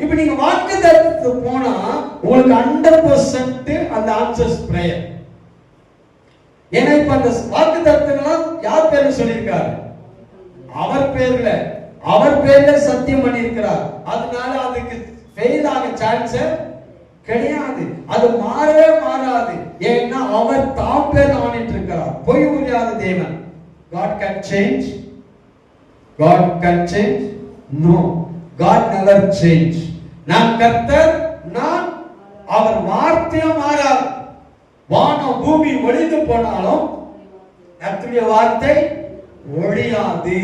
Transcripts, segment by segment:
இப்ப நீங்க வாக்குத்தத்தத்துக்கு போனா உங்களுக்கு 100% அந்த ஆன்சர்ஸ் பிரேயர். ஏன்னா இப்ப அந்த வாக்குத்தத்தங்கள்லாம் யார் பேர்ல சொல்லியிருக்காரு? அவர் பேர்ல சத்தியம் பண்ணியிருக்கிறார். அதனால அதுக்கு ஃபெயில் ஆக சான்ஸ் கிடையாது. அது மாறவே மாறாது. ஏன்னா அவர் தாம் பேர் ஆணிட்டு இருக்கிறார். பொய் உரியாத தேவன். God can change. God can change? No. God never change. நான் கர்த்தர், நான் அவர் வார்த்தையும் மாறாது. வானம் பூமி ஒழிந்து போனாலும் கர்த்தருடைய வார்த்தை ஒழியாது.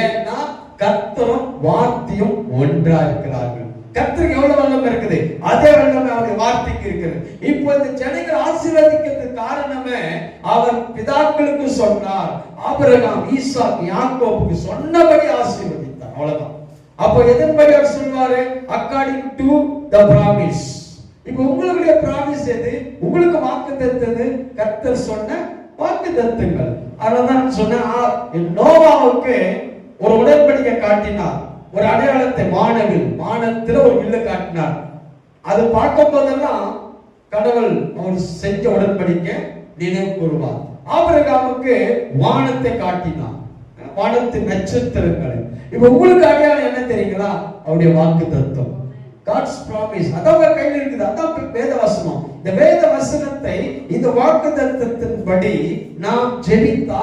ஏன்னா கர்த்தரும் வார்த்தையும் ஒன்றா இருக்கிறார்கள். கர்த்தருக்கு எவ்வளவு வல்லமை இருக்குது, அதே வல்லமை அவருடைய வார்த்தைக்கு இருக்கிறது. இப்போ இந்த ஜனங்கள் ஆசீர்வதிக்கிறதுக்கு காரணமே அவர் பிதாக்களுக்கு சொன்னார். ஆபிரகாம், ஈசாக், யாக்கோபுக்கு சொன்னபடி ஆசீர்வதித்தார். அவ்வளவுதான். அப்போ எதன்படி அவர் சொல்வாரு? According to the promise. இப்போ உங்களுடைய பிராமிஸ் எது? உங்களுக்கு வாக்குத்தத்தது கர்த்தர் சொன்ன வாக்குத்தத்தங்கள். அதனால சொன்ன நோவாவுக்கு ஒரு உடன்படிக்கை காட்டினார், ஒரு அடையாளத்தை வானத்தில் ஒரு வில்லை காட்டினார். அது பார்க்கும் போதெல்லாம் கடவுள் அவர் செஞ்ச உடன்படிக்கை நினைவு கூறுவார். ஆபிரகாமுக்கு வானத்தை காட்டினார், வானத்தின் நட்சத்திரங்களை. இப்ப உங்களுக்கு அடையாளம் என்ன தெரியுங்களா? அவருடைய வாக்குத்தத்தம், God's promise. அதான் கையில் இருக்குது. அதான் வேத வசனம். இந்த வேத வசனத்தை இந்த வாக்குத்தத்தத்தின்படி நாம் ஜெபித்தால்